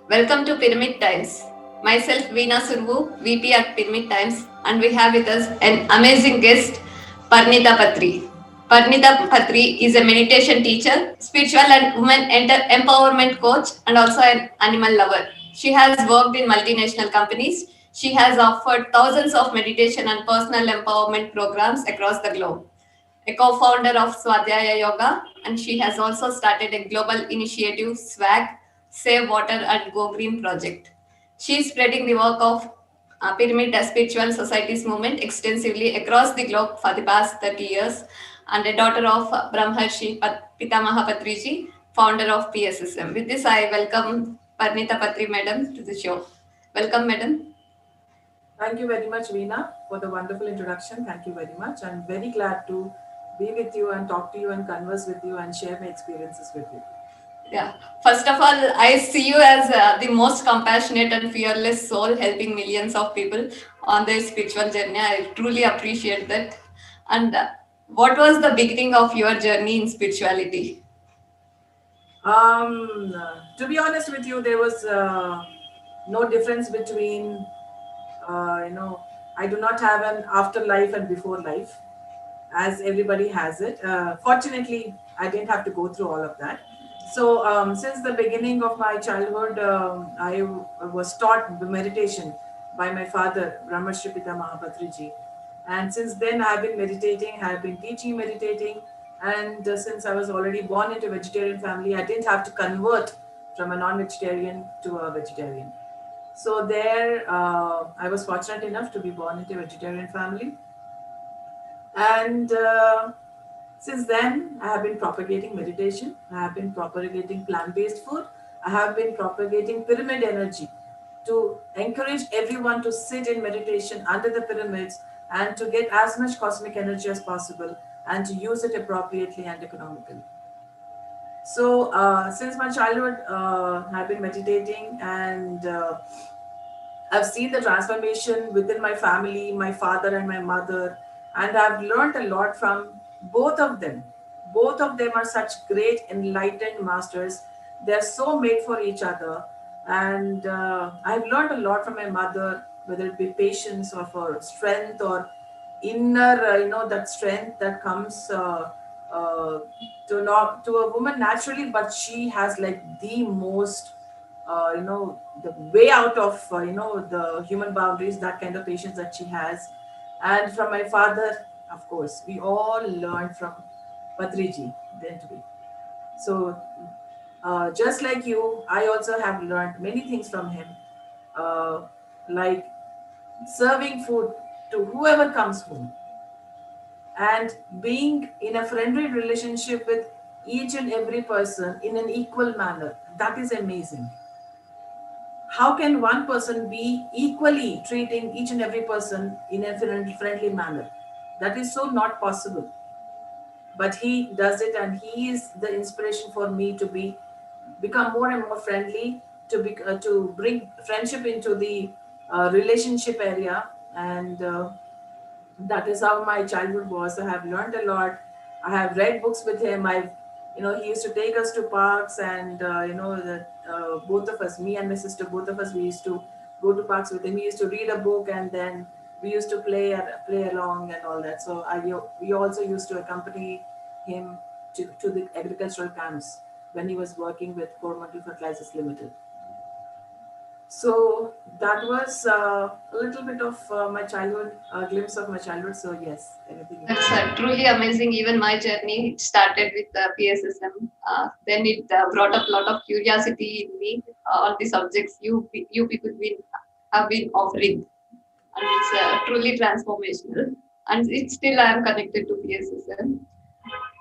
Welcome to Pyramid Times. Myself, Veena Survu, VP at Pyramid Times, and we have with us an amazing guest, Parnita Patri. Parnita Patri is a meditation teacher, spiritual and women empowerment coach, and also an animal lover. She has worked in multinational companies. She has offered thousands of meditation and personal empowerment programs across the globe, a co-founder of Swadhyaya Yoga, and she has also started a global initiative, SWAG, Save Water and Go Green project. She is spreading the work of Pyramid Spiritual Societies movement extensively across the globe for the past 30 years, and a daughter of Brahmarshi Pitamaha Patriji, founder of PSSM. With this, I welcome Parnita Patri Madam to the show. Welcome, Madam. Thank you very much, Veena, for the wonderful introduction. Thank you very much. I'm very glad to be with you and talk to you and converse with you and share my experiences with you. Yeah. First of all, I see you as the most compassionate and fearless soul helping millions of people on their spiritual journey. I truly appreciate that. And what was the beginning of your journey in spirituality? To be honest with you, there was no difference between, I do not have an afterlife and before life, as everybody has it. Fortunately, I didn't have to go through all of that. So, since the beginning of my childhood, was taught meditation by my father, Brahmarshi Pitamaha Patriji. And since then, I've been meditating, I've been teaching meditating. And since I was already born into a vegetarian family, I didn't have to convert from a non vegetarian to a vegetarian. So, there, I was fortunate enough to be born into a vegetarian family. And since then, I have been propagating meditation. I have been propagating plant based food. I have been propagating pyramid energy to encourage everyone to sit in meditation under the pyramids and to get as much cosmic energy as possible and to use it appropriately and economically. So, since my childhood, I've been meditating and I've seen the transformation within my family, my father and my mother, and I've learned a lot from both of them. Both of them are such great enlightened masters. They're so made for each other. And I've learned a lot from my mother, whether it be patience or for strength or inner, that strength that comes to a woman naturally, but she has like the most the way out of the human boundaries, that kind of patience that she has. And from my father, of course, we all learned from Patriji, didn't we? So just like you, I also have learned many things from him, uh, like serving food to whoever comes home and being in a friendly relationship with each and every person in an equal manner. That is amazing. How can one person be equally treating each and every person in a friendly manner? That is so not possible. But he does it, and he is the inspiration for me to become more and more friendly, to bring friendship into the relationship area. And that is how my childhood was. I have learned a lot. I have read books with him. He used to take us to parks, and both of us, me and my sister, both of us, we used to go to parks with him. He used to read a book, and then we used to play along and all that. So we also used to accompany him to the agricultural camps when he was working with Coromandel Fertilizers Limited. So that was a little bit of my childhood, a glimpse of my childhood. So yes, anything you That's can. truly amazing. Even my journey it started with PSSM. Then it brought up a lot of curiosity in me. All the subjects you people have been offering, and it's truly transformational. And it's still I am connected to PSSM.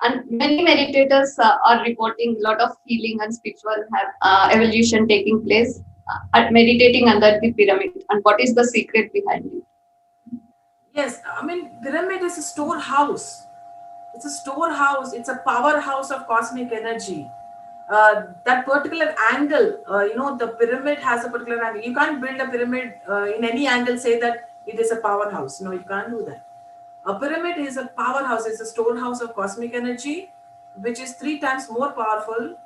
And many meditators are reporting a lot of healing and spiritual evolution taking place at meditating under the pyramid. And what is the secret behind it? Yes, I mean, pyramid is a storehouse. It's a storehouse. It's a powerhouse of cosmic energy. That particular angle, the pyramid has a particular angle. You can't build a pyramid in any angle, say that it is a powerhouse. No, you can't do that. A pyramid is a powerhouse, it's a storehouse of cosmic energy, which is three times more powerful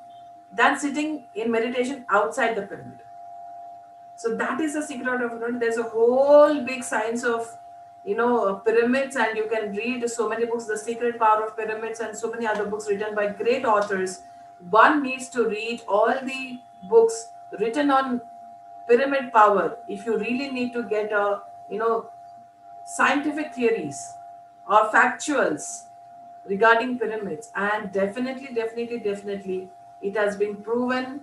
than sitting in meditation outside the pyramid. So that is the secret of it. There's a whole big science of, pyramids, and you can read so many books, The Secret Power of Pyramids, and so many other books written by great authors. One needs to read all the books written on pyramid power if you really need to get a, scientific theories or factuals regarding pyramids. And definitely it has been proven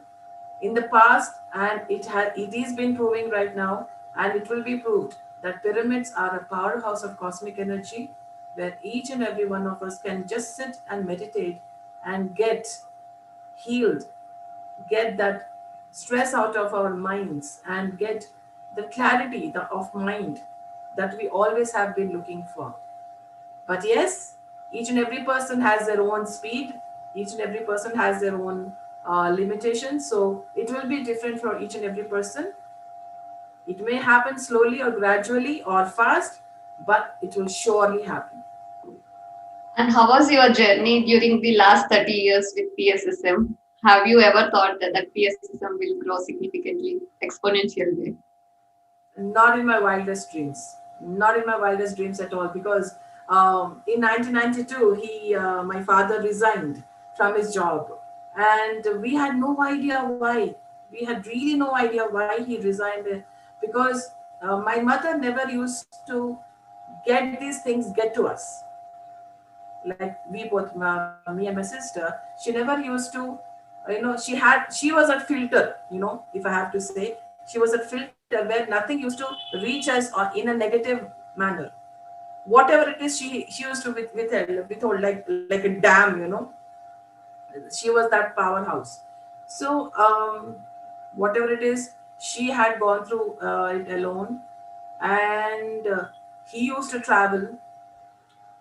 in the past, and it is been proving right now, and it will be proved that pyramids are a powerhouse of cosmic energy, where each and every one of us can just sit and meditate and get healed, get that stress out of our minds, and get the clarity of mind that we always have been looking for. But yes, each and every person has their own speed, each and every person has their own limitations. So it will be different for each and every person. It may happen slowly or gradually or fast, but it will surely happen. And how was your journey during the last 30 years with PSSM? Have you ever thought that PSSM will grow significantly, exponentially? Not in my wildest dreams. Not in my wildest dreams at all. Because in 1992, my father resigned from his job, and we had no idea why. We had really no idea why he resigned. Because my mother never used to get these things get to us. Like we both, me and my sister, she never used to, she was a filter. If I have to say, she was a filter where nothing used to reach us or in a negative manner. Whatever it is, she used to withhold like a dam. She was that powerhouse. So whatever it is, she had gone through it alone, and he used to travel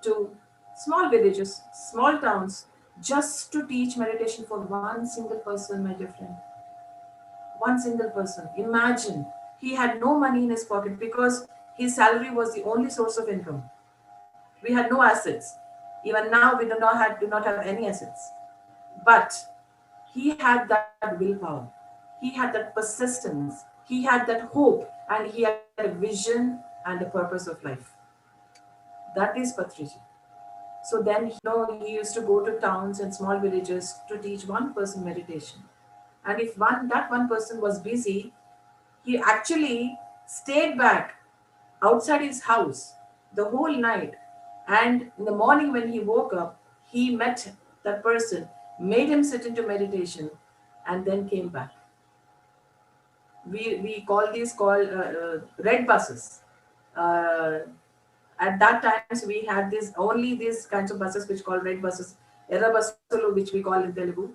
to small villages, small towns, just to teach meditation for one single person, my dear friend. One single person. Imagine, he had no money in his pocket because his salary was the only source of income. We had no assets. Even now, we do not have any assets. But he had that willpower. He had that persistence. He had that hope, and he had a vision and a purpose of life. That is Patriji. So then, he used to go to towns and small villages to teach one person meditation. And if one person was busy, he actually stayed back outside his house the whole night. And in the morning when he woke up, he met that person, made him sit into meditation, and then came back. We call these red buses. Uh, at that times we had these kinds of buses which called red buses, erra basulu, which we call in Telugu.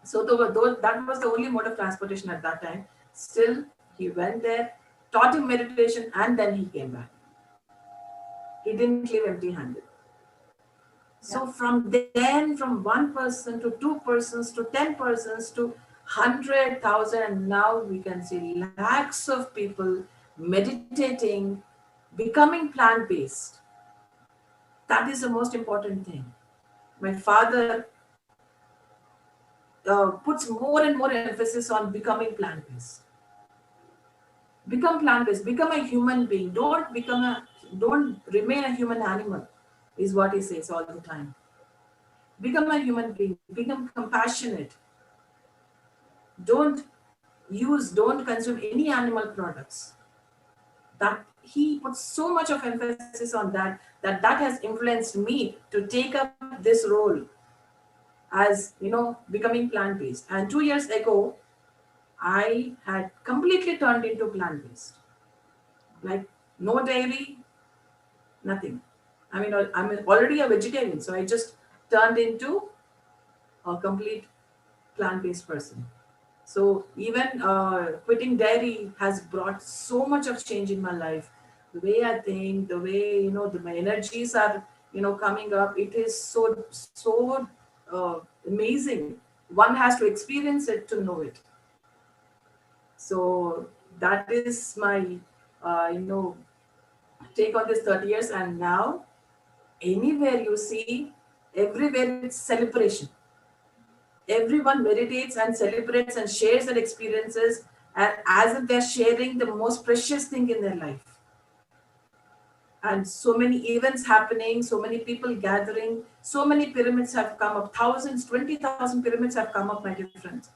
So that was the only mode of transportation at that time. Still, he went there, taught him meditation, and then he came back. He didn't leave empty-handed. So from then, from one person to two persons to 10 persons to 100,000, and now we can see lakhs of people meditating, becoming plant-based. That is the most important thing. My father puts more and more emphasis on becoming plant-based. Become plant-based. Become a human being. Don't remain a human animal, is what he says all the time. Become a human being. Become compassionate. Don't consume any animal products. That he puts so much of emphasis on that has influenced me to take up this role as becoming plant-based. And 2 years ago, I had completely turned into plant-based. Like no dairy, nothing. I'm already a vegetarian, so I just turned into a complete plant-based person. So even quitting dairy has brought so much of change in my life. The way I think, the way my energies are coming up. It is so amazing. One has to experience it to know it. So that is my take on this 30 years. And now anywhere you see, everywhere it's celebration. Everyone meditates and celebrates and shares their experiences and as if they're sharing the most precious thing in their life. And so many events happening, so many people gathering, so many pyramids have come up, thousands, 20,000 pyramids have come up, my dear friends.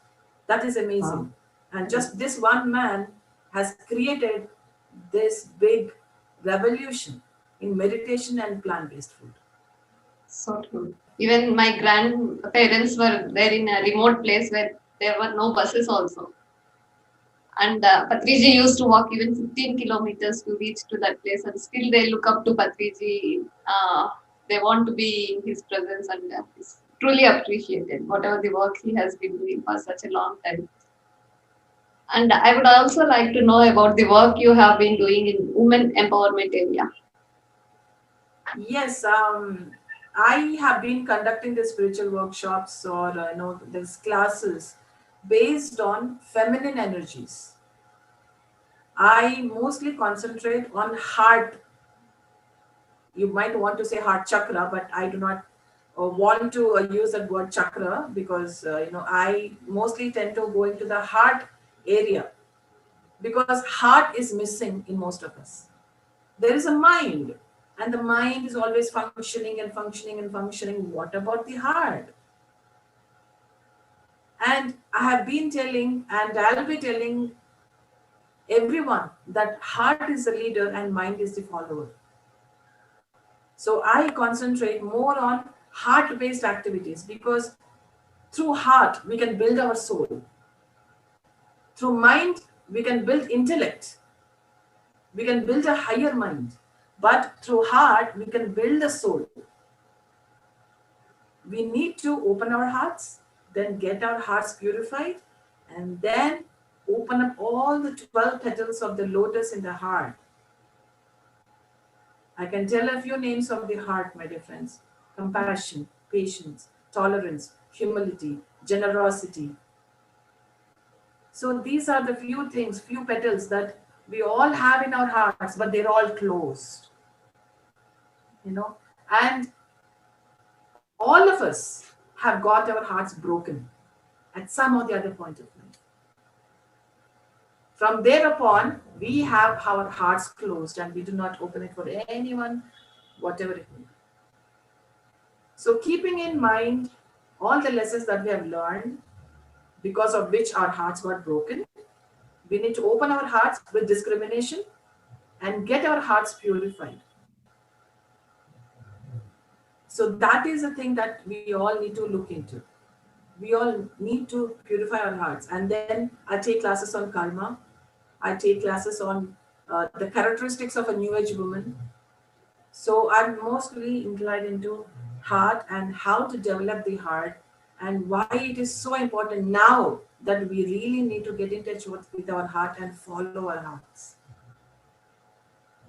That is amazing. And just this one man has created this big revolution in meditation and plant-based food. So true. Even my grandparents were there in a remote place where there were no buses also. And Patriji used to walk even 15 kilometers to reach to that place, and still they look up to Patriji. They want to be in his presence, and it's truly appreciated whatever the work he has been doing for such a long time. And I would also like to know about the work you have been doing in women empowerment area. Yes, I have been conducting the spiritual workshops or these classes based on feminine energies. I mostly concentrate on heart. You might want to say heart chakra, but I do not want to use that word chakra because I mostly tend to go into the heart area because heart is missing in most of us. There is a mind, and the mind is always functioning and functioning and functioning. What about the heart? And I have been telling, and I'll be telling everyone that heart is the leader and mind is the follower. So I concentrate more on heart based activities because through heart we can build our soul. Through mind we can build intellect. We can build a higher mind. But through heart we can build a soul. We need to open our hearts, then get our hearts purified, and then open up all the 12 petals of the lotus in the heart. I can tell a few names of the heart, my dear friends: compassion, patience, tolerance, humility, generosity. So these are the few things, few petals that we all have in our hearts, but they're all closed. And all of us have got our hearts broken at some or the other point of life. From thereupon, we have our hearts closed and we do not open it for anyone, whatever it may be. So keeping in mind all the lessons that we have learned, because of which our hearts got broken, we need to open our hearts with discrimination and get our hearts purified. So that is the thing that we all need to look into. We all need to purify our hearts. And then I take classes on karma. I take classes on the characteristics of a new age woman. So I'm mostly inclined into heart and how to develop the heart and why it is so important now that we really need to get in touch with our heart and follow our hearts.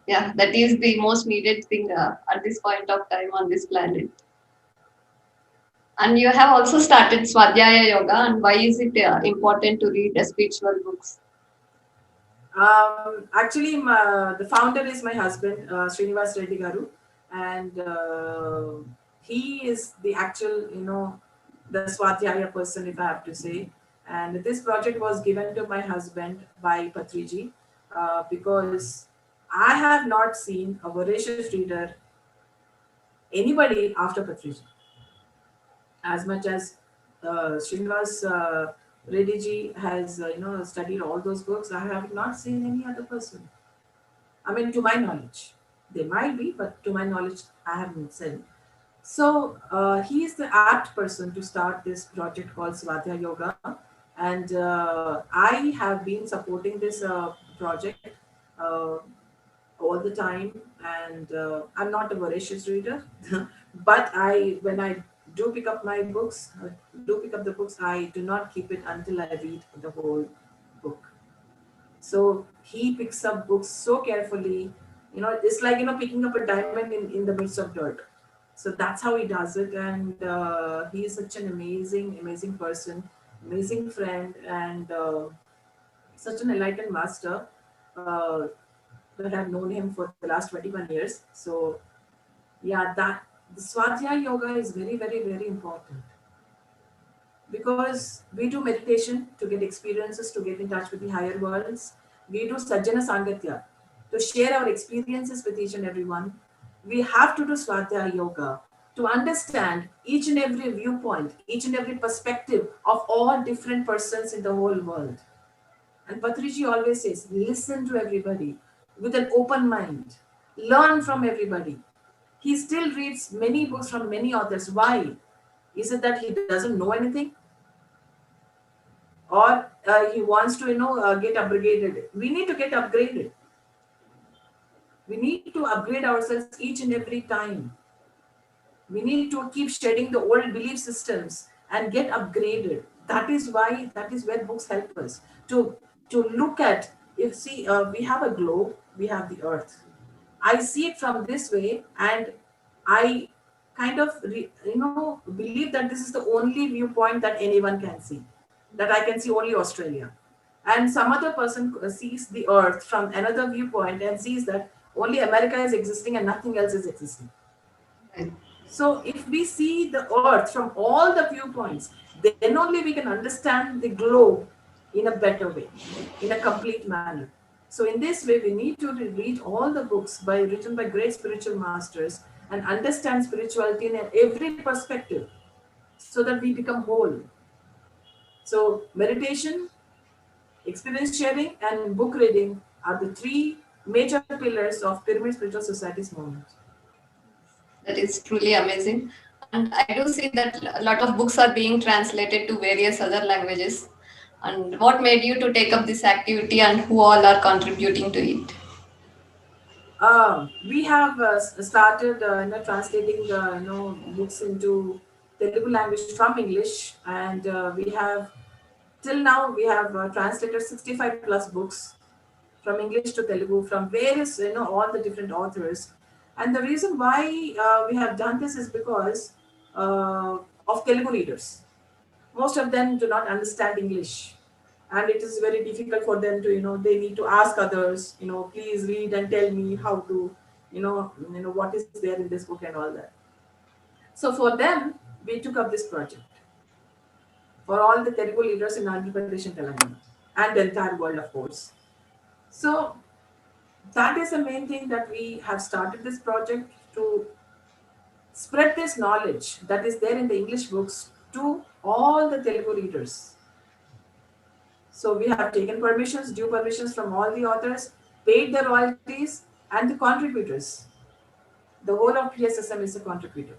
Yeah, that is the most needed thing at this point of time on this planet. And you have also started Swadhyaya Yoga, and why is it important to read spiritual books? Actually, the founder is my husband, Srinivas Reddy Garu, and he is the actual, the Swadhyaya person, if I have to say. And this project was given to my husband by Patriji because I have not seen a voracious reader, anybody after Patriji. As much as Srinivas Reddy ji has studied all those books, I have not seen any other person. I mean, to my knowledge, they might be, but to my knowledge, I haven't seen. So he is the apt person to start this project called Swadhyaya Yoga, and I have been supporting this project all the time. And I'm not a voracious reader, but when I do pick up my books, the books, I do not keep it until I read the whole book. So he picks up books so carefully, it's like, picking up a diamond in the midst of dirt. So that's how he does it. And he is such an amazing, amazing person, amazing friend, and such an enlightened master that I've known him for the last 21 years. So yeah, that the Swadhyaya Yoga is very, very, very important. because we do meditation to get experiences, to get in touch with the higher worlds. We do Sajjana Sangatya to share our experiences with each and everyone. We have to do Swadhyaya Yoga to understand each and every viewpoint, each and every perspective of all different persons in the whole world. And Patriji always says, listen to everybody with an open mind, learn from everybody. He still reads many books from many authors. Why? Is it that he doesn't know anything? Or he wants to, get upgraded? We need to get upgraded. We need to upgrade ourselves each and every time. We need to keep shedding the old belief systems and get upgraded. That is where books help us to look at. If see, we have a globe, we have the earth. I see it from this way, and I kind of believe that this is the only viewpoint that anyone can see. That I can see only Australia, and some other person sees the earth from another viewpoint and sees that only America is existing and nothing else is existing. Right. So if we see the earth from all the viewpoints, then only we can understand the globe in a better way, in a complete manner. So in this way, we need to read all the books written by great spiritual masters and understand spirituality in every perspective so that we become whole. So meditation, experience sharing, and book reading are the three major pillars of Pyramid Spiritual Society's movement. That is truly amazing. And I do see that a lot of books are being translated to various other languages. And what made you to take up this activity and who all are contributing to it? We have started, translating, books into Telugu language from English, and we have till now we have translated 65 plus books from English to Telugu from various, all the different authors. And the reason why we have done this is because uh, of Telugu readers. Most of them do not understand English, and it is very difficult for them to, they need to ask others, please read and tell me how to, what is there in this book and all that. So for them, we took up this project for all the Telugu leaders in Andhra Pradesh and Telangana and the entire world, of course. So that is the main thing, that we have started this project to spread this knowledge that is there in the English books to all the Telugu readers. So we have taken permissions, due permissions from all the authors, paid the royalties and the contributors. The whole of PSSM is a contributor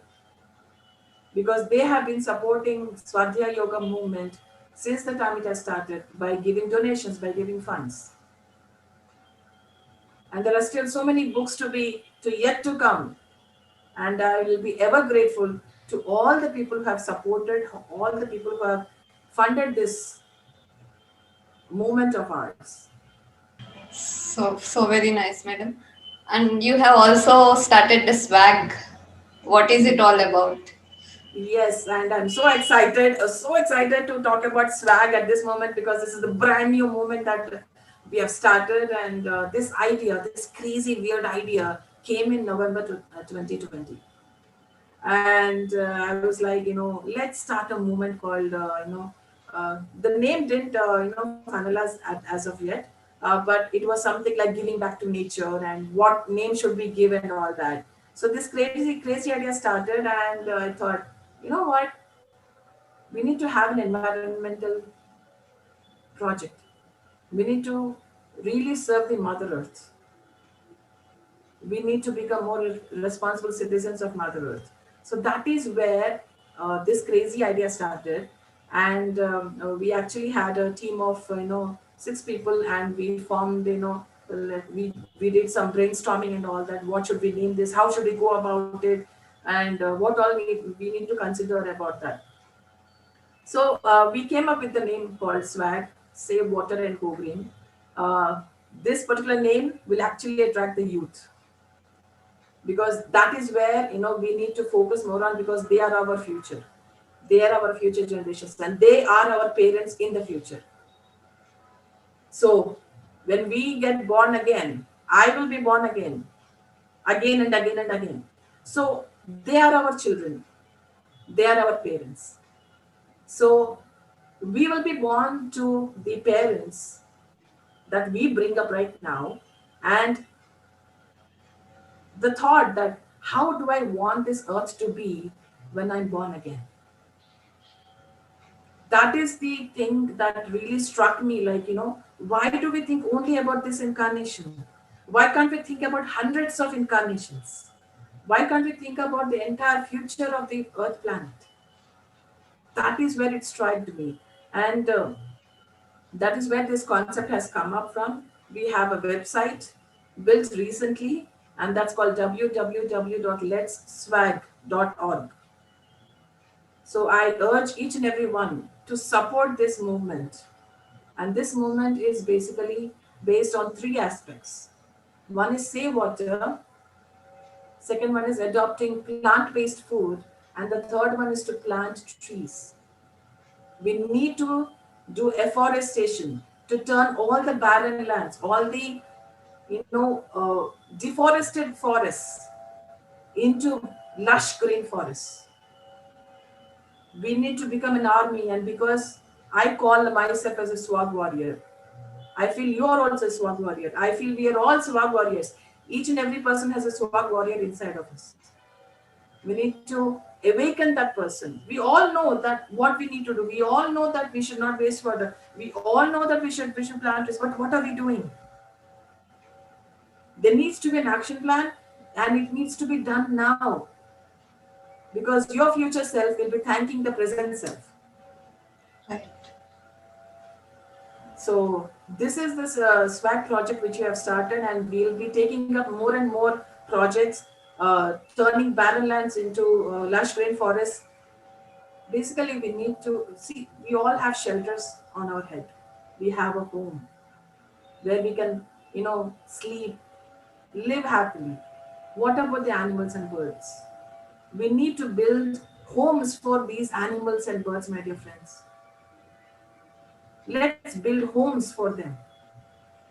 because they have been supporting Swadhyaya Yoga movement since the time it has started by giving donations, by giving funds. And there are still so many books to yet to come. And I will be ever grateful to all the people who have supported, all the people who have funded this movement of ours. So very nice, madam. And you have also started the swag. What is it all about? Yes, and I'm so excited to talk about swag at this moment because this is the brand new movement that we have started. And this idea, this crazy, weird idea, came in November 2020. And I was like, let's start a movement called, the name didn't, finalize as of yet, but it was something like giving back to nature and what name should we give and all that. So this crazy idea started, and I thought, you know what, we need to have an environmental project. We need to really serve the Mother Earth. We need to become more responsible citizens of Mother Earth. So that is where this crazy idea started, and we actually had a team of 6 people, and we formed, we did some brainstorming and all that. What should we name this? How should we go about it? And what all we need to consider about that. So we came up with the name called Swag, Save Water and Go Green. This particular name will actually attract the youth, because that is where we need to focus more on, because they are our future. They are our future generations, and they are our parents in the future. So when we get born again, I will be born again and again and again. So they are our children. They are our parents. So we will be born to the parents that we bring up right now, and the thought that how do I want this earth to be when I'm born again? That is the thing that really struck me. Like, why do we think only about this incarnation? Why can't we think about hundreds of incarnations? Why can't we think about the entire future of the earth planet? That is where it struck me. And that is where this concept has come up from. We have a website built recently, and that's called www.letsswag.org. So I urge each and every one to support this movement. And this movement is basically based on three aspects. One is save water, second one is adopting plant-based food, and the third one is to plant trees. We need to do afforestation to turn all the barren lands, all the deforested forests into lush green forests. We need to become an army, and because I call myself as a swag warrior, I feel you are also a swag warrior. I feel we are all swag warriors. Each and every person has a swag warrior inside of us. We need to awaken that person. We all know that what we need to do. We all know that we should not waste water. We all know that we should plant trees. But what are we doing? There needs to be an action plan, and it needs to be done now. Because your future self will be thanking the present self. Right. So this is this SWAG project which we have started, and we'll be taking up more and more projects, turning barren lands into lush green forests. Basically, we need to see, we all have shelters on our head. We have a home where we can, sleep, live happily. What about the animals and birds? We need to build homes for these animals and birds, my dear friends. Let's build homes for them.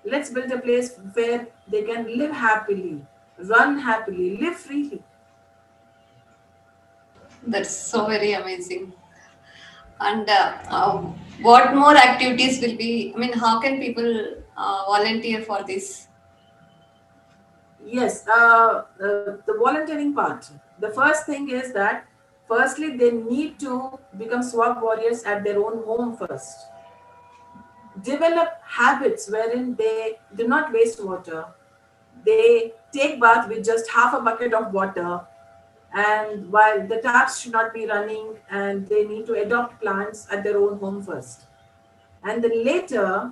Let's build a place where they can live happily, run happily, live freely. That's so very amazing. And what more activities will be? I mean, how can people volunteer for this? Yes, the volunteering part. The first thing is that, firstly, they need to become swag warriors at their own home first. Develop habits wherein they do not waste water. They take bath with just half a bucket of water, and while the taps should not be running, and they need to adopt plants at their own home first, and then later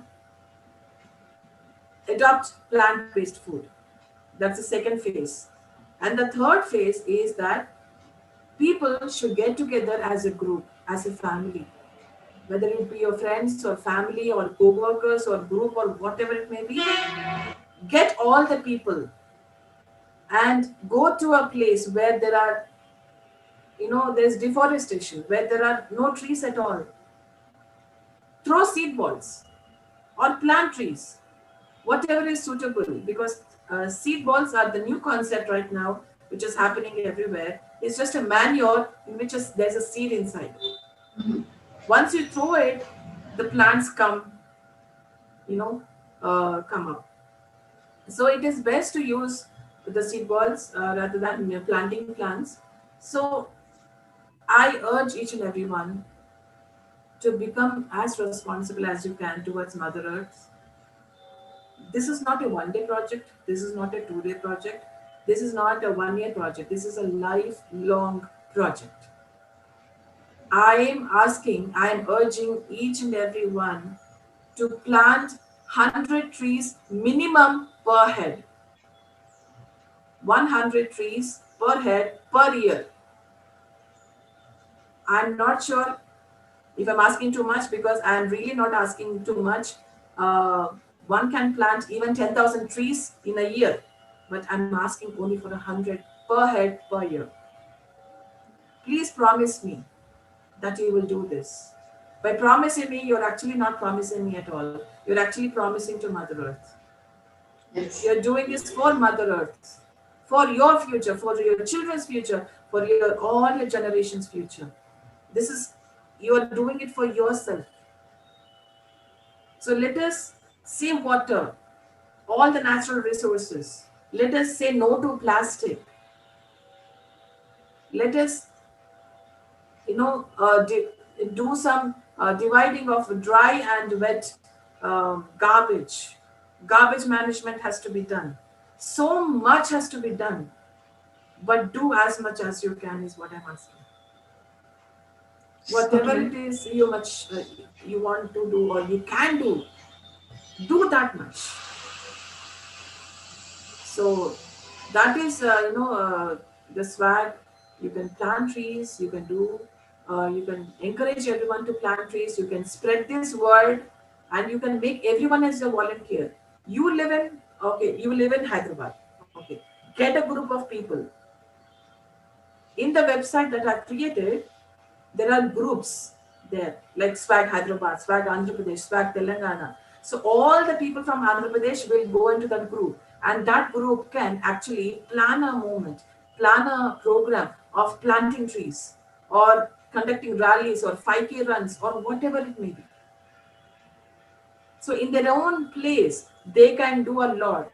adopt plant-based food. That's the second phase. And the third phase is that people should get together as a group, as a family, whether it be your friends or family or co-workers or group or whatever it may be. Get all the people and go to a place where there are, there's deforestation, where there are no trees at all. Throw seed balls or plant trees, whatever is suitable, because seed balls are the new concept right now, which is happening everywhere. It's just a manure in which there's a seed inside. Once you throw it, the plants come up. So it is best to use the seed balls rather than planting plants. So I urge each and every one to become as responsible as you can towards Mother Earth. This is not a one-day project. This is not a two-day project. This is not a one-year project. This is a lifelong project. I am urging each and every one to plant 100 trees minimum per head. 100 trees per head per year. I'm not sure if I'm asking too much, because I'm really not asking too much. One can plant even 10,000 trees in a year, but I'm asking only for 100 per head per year. Please promise me that you will do this. By promising me, you're actually not promising me at all. You're actually promising to Mother Earth. Yes. You're doing this for Mother Earth, for your future, for your children's future, for all your generations' future. This is You are doing it for yourself. So let us save water, all the natural resources. Let us say no to plastic. Let us, do some dividing of dry and wet garbage. Garbage management has to be done. So much has to be done, but do as much as you can is what I'm asking. Whatever it is you want to do or you can do that much. So that is the swag. You can plant trees, you can do you can encourage everyone to plant trees, you can spread this word, and you can make everyone as a volunteer. You live in Hyderabad. Okay, get a group of people. In the website that I've created, there are groups there, like Swag Hyderabad, Swag Andhra Pradesh, Swag Telangana. So all the people from Andhra Pradesh will go into that group, and that group can actually plan a movement, plan a program of planting trees or conducting rallies or 5K runs or whatever it may be. So in their own place, they can do a lot.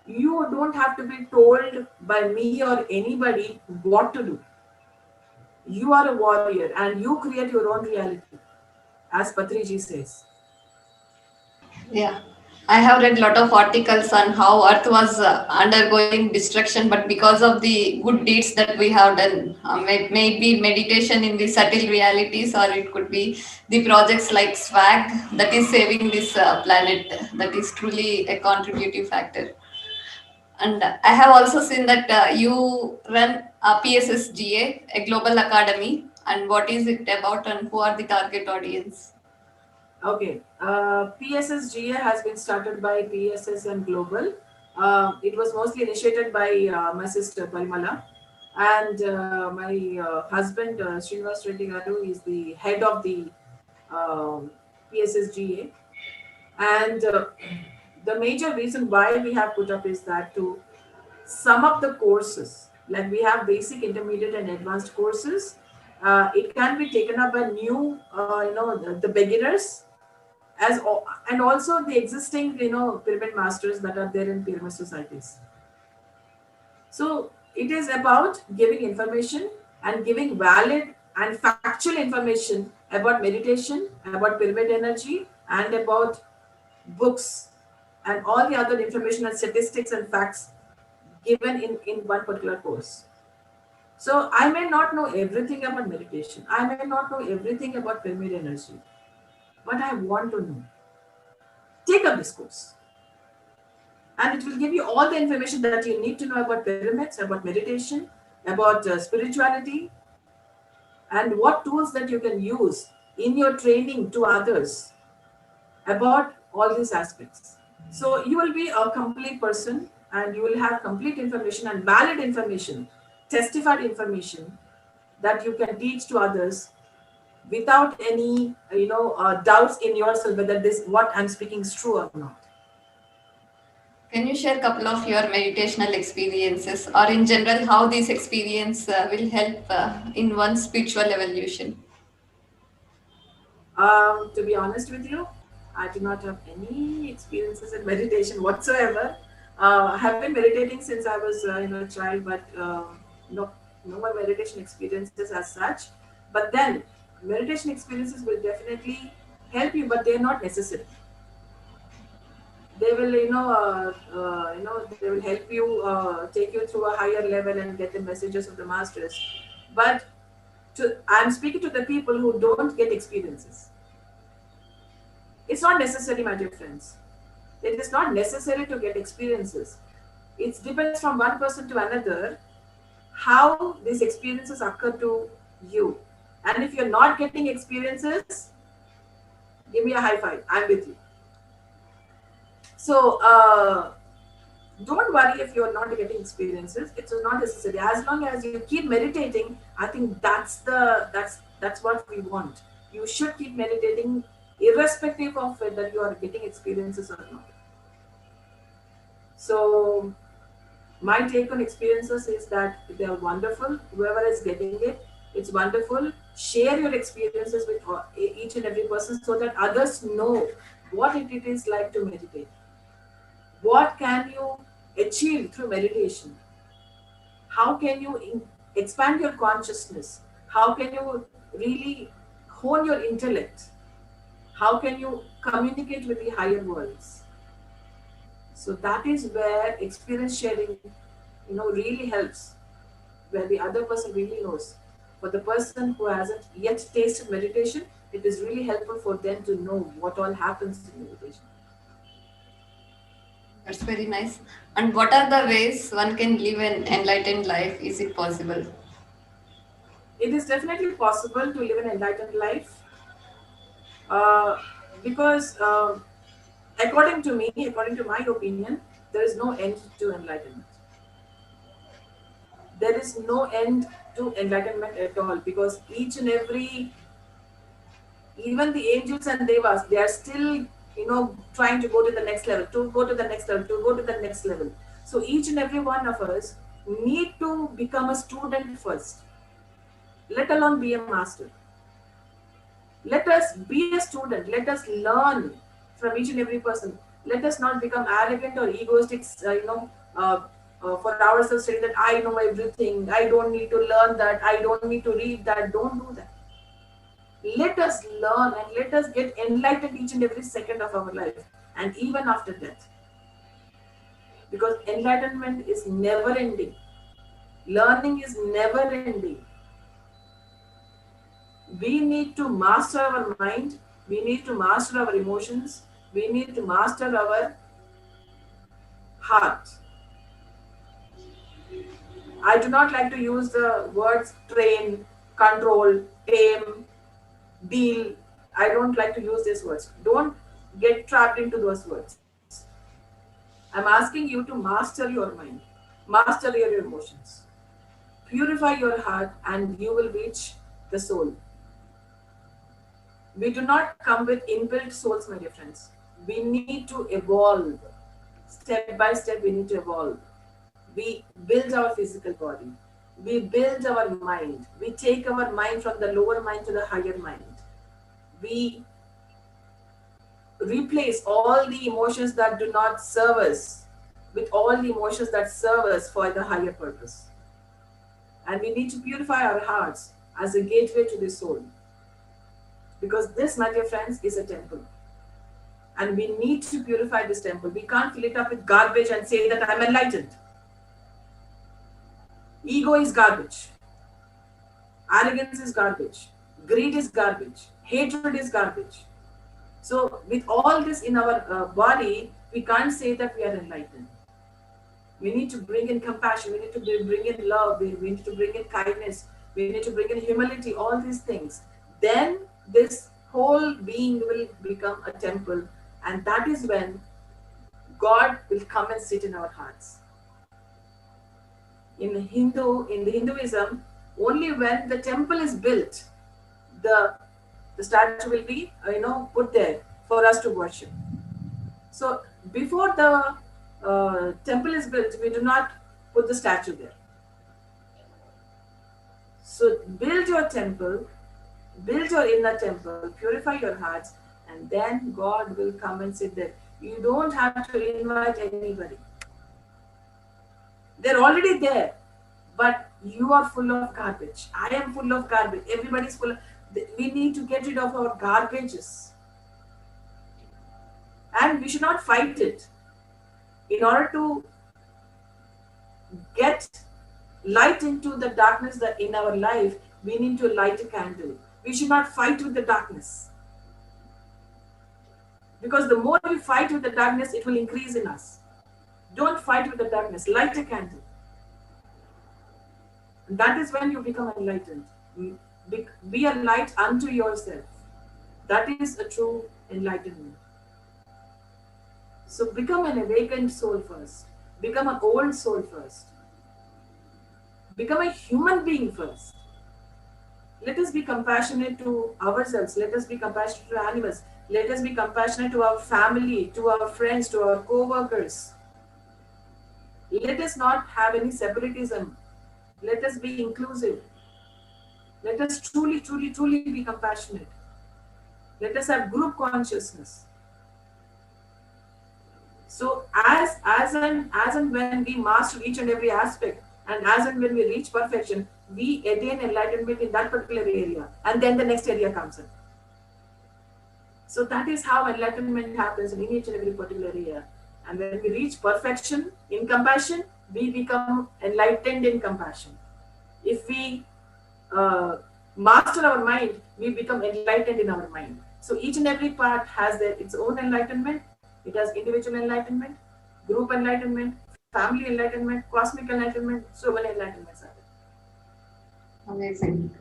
You don't have to be told by me or anybody what to do. You are a warrior and you create your own reality, as Patriji says. Yeah, I have read a lot of articles on how Earth was undergoing destruction, but because of the good deeds that we have done, maybe meditation in the subtle realities, or it could be the projects like SWAG that is saving this planet. That is truly a contributive factor. And I have also seen that you run PSSGA, a global academy. And what is it about, and who are the target audience? Okay, PSSGA has been started by PSS and Global. It was mostly initiated by my sister Parimala, and my husband Srinivas Reddy Garu is the head of the um PSSGA. And the major reason why we have put up is that to sum up the courses, like we have basic, intermediate, and advanced courses. It can be taken up by new, the beginners and also the existing, pyramid masters that are there in pyramid societies. So it is about giving information and giving valid and factual information about meditation, about pyramid energy, and about books and all the other information and statistics and facts given in one particular course. So I may not know everything about meditation. I may not know everything about pyramid energy, but I want to know. Take up this course. And it will give you all the information that you need to know about pyramids, about meditation, about spirituality, and what tools that you can use in your training to others about all these aspects. So you will be a complete person and you will have complete information and valid information, testified information that you can teach to others without any doubts in yourself whether this what I'm speaking is true or not. Can you share a couple of your meditational experiences, or in general, how this experience will help in one's spiritual evolution? To be honest with you, I do not have any experiences in meditation whatsoever. I have been meditating since I was a child, but no, no more meditation experiences as such. But then, meditation experiences will definitely help you, but they are not necessary. They will, they will help you take you through a higher level and get the messages of the masters. But I'm speaking to the people who don't get experiences. It's not necessary, my dear friends. It is not necessary to get experiences. It depends from one person to another how these experiences occur to you. And if you're not getting experiences, give me a high five. I'm with you. So don't worry if you're not getting experiences. It's not necessary. As long as you keep meditating, I think that's what we want. You should keep meditating irrespective of whether you are getting experiences or not. So my take on experiences is that they are wonderful. Whoever is getting it, It's wonderful. Share your experiences with each and every person so that others know what it is like to meditate. What can you achieve through meditation? How can you expand your consciousness? How can you really hone your intellect? How can you communicate with the higher worlds? So that is where experience sharing, really helps, where the other person really knows. For the person who hasn't yet tasted meditation, it is really helpful for them to know what all happens in meditation. That's very nice. And what are the ways one can live an enlightened life? Is it possible? It is definitely possible to live an enlightened life, uh, because according to my opinion, there is no end to enlightenment. There is no end to enlightenment at all, because each and every, even the angels and devas, they are still, trying to go to the next level, to go to the next level, to go to the next level. So each and every one of us need to become a student first, let alone be a master. Let us be a student. Let us learn from each and every person. Let us not become arrogant or egoistic, for ourselves, saying that I know everything. I don't need to learn that. I don't need to read that. Don't do that. Let us learn and let us get enlightened each and every second of our life, and even after death. Because enlightenment is never ending. Learning is never ending. We need to master our mind, we need to master our emotions, we need to master our heart. I do not like to use the words train, control, tame, deal. I don't like to use these words. Don't get trapped into those words. I'm asking you to master your mind, master your emotions, purify your heart, and you will reach the soul. We do not come with inbuilt souls, my dear friends. We need to evolve. Step by step, we need to evolve. We build our physical body. We build our mind. We take our mind from the lower mind to the higher mind. We replace all the emotions that do not serve us with all the emotions that serve us for the higher purpose. And we need to purify our hearts as a gateway to the soul. Because this, my dear friends, is a temple. And we need to purify this temple. We can't fill it up with garbage and say that I'm enlightened. Ego is garbage. Arrogance is garbage. Greed is garbage. Hatred is garbage. So with all this in our body, we can't say that we are enlightened. We need to bring in compassion. We need to bring in love. We need to bring in kindness. We need to bring in humility, all these things. Then this whole being will become a temple. And that is when God will come and sit in our hearts. In the Hinduism, only when the temple is built, the statue will be put there for us to worship. So before the temple is built, we do not put the statue there. So build your temple, build your inner temple, purify your hearts, and then God will come and sit there. You don't have to invite anybody. They're already there, but you are full of garbage. I am full of garbage. Everybody's full of. We need to get rid of our garbages. And we should not fight it. In order to get light into the darkness that in our life, we need to light a candle. We should not fight with the darkness. Because the more we fight with the darkness, it will increase in us. Don't fight with the darkness. Light a candle. And that is when you become enlightened. Be a light unto yourself. That is a true enlightenment. So become an awakened soul first. Become an old soul first. Become a human being first. Let us be compassionate to ourselves. Let us be compassionate to animals. Let us be compassionate to our family, to our friends, to our co-workers. Let us not have any separatism. Let us be inclusive. Let us truly, truly, truly be compassionate. Let us have group consciousness. So as and when we master each and every aspect, and as and when we reach perfection, we attain enlightenment in that particular area, and then the next area comes in. So that is how enlightenment happens in each and every particular area. And when we reach perfection in compassion, we become enlightened in compassion. If we master our mind, we become enlightened in our mind. So each and every part has its own enlightenment. It has individual enlightenment, group enlightenment, family enlightenment, cosmic enlightenment. So many enlightenments are there. Amazing.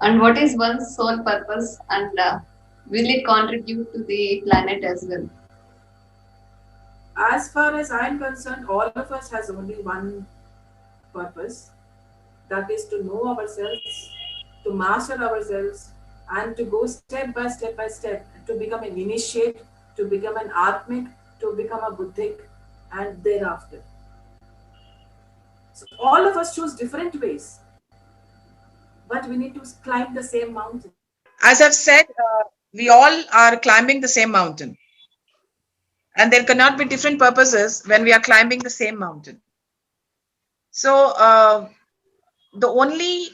And what is one's sole purpose, and will it contribute to the planet as well? As far as I am concerned, all of us has only one purpose, that is to know ourselves, to master ourselves, and to go step by step, to become an initiate, to become an Atmic, to become a Buddhic, and thereafter. So all of us choose different ways, but we need to climb the same mountain. As I've said, we all are climbing the same mountain. And there cannot be different purposes when we are climbing the same mountain. So the only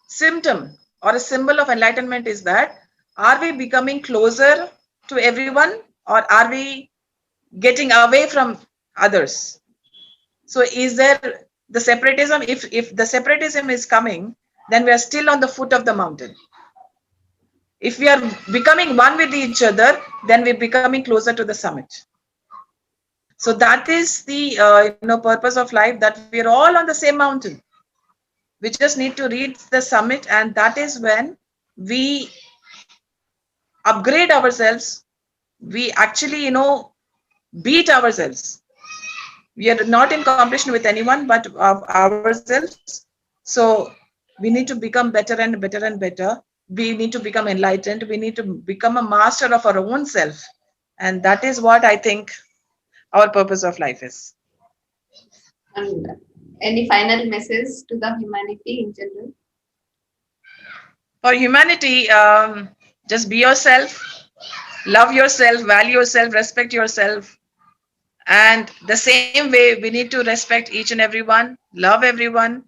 symptom or a symbol of enlightenment is that, are we becoming closer to everyone, or are we getting away from others? So is there the separatism? If the separatism is coming, then we are still on the foot of the mountain. If we are becoming one with each other, then we're becoming closer to the summit. So that is the purpose of life, that we're all on the same mountain. We just need to reach the summit, and that is when we upgrade ourselves. We actually, beat ourselves. We are not in competition with anyone but ourselves. So we need to become better and better and better. We need to become enlightened. We need to become a master of our own self. And that is what I think our purpose of life is. And any final message to the humanity in general? For humanity, just be yourself, love yourself, value yourself, respect yourself. And the same way, we need to respect each and everyone, love everyone,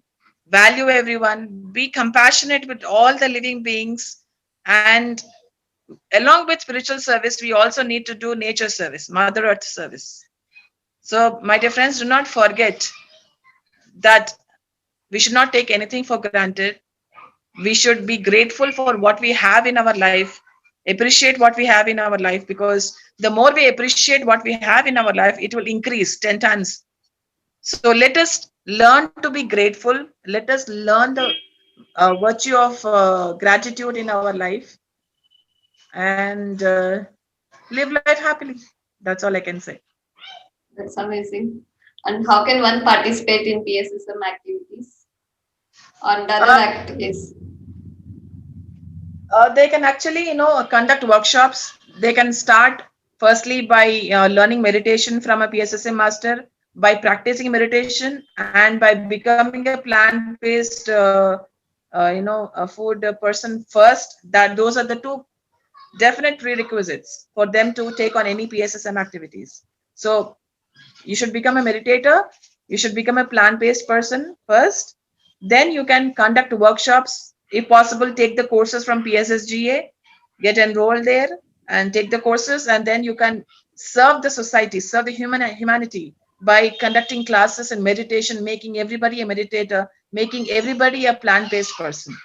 value everyone, be compassionate with all the living beings. And along with spiritual service, we also need to do nature service, Mother Earth service. So, my dear friends, do not forget that we should not take anything for granted. We should be grateful for what we have in our life, appreciate what we have in our life, because the more we appreciate what we have in our life, it will increase 10 times. So let us learn to be grateful. Let us learn the virtue of gratitude in our life, and live life happily. That's all I can say. That's amazing. And how can one participate in PSSM activities or other activities? They can actually, conduct workshops. They can start firstly by learning meditation from a PSSM master, by practicing meditation, and by becoming a plant-based, a food person first. That those are the two definite prerequisites for them to take on any PSSM activities. So you should become a meditator. You should become a plant-based person first. Then you can conduct workshops. If possible, take the courses from PSSGA, get enrolled there and take the courses, and then you can serve the society, serve the humanity by conducting classes in meditation, making everybody a meditator, making everybody a plant-based person.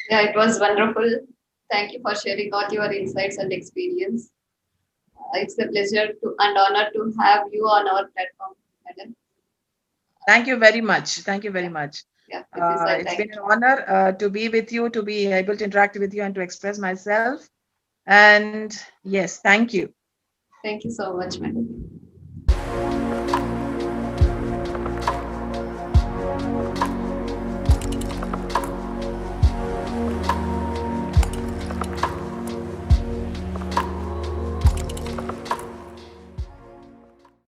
Yeah, it was wonderful. Thank you for sharing all your insights and experience. It's a pleasure and honor to have you on our platform, madam. Thank you very much. Thank you very much. Yeah, It's been an honor to be with you, to be able to interact with you and to express myself. And yes, thank you. Thank you so much, madam.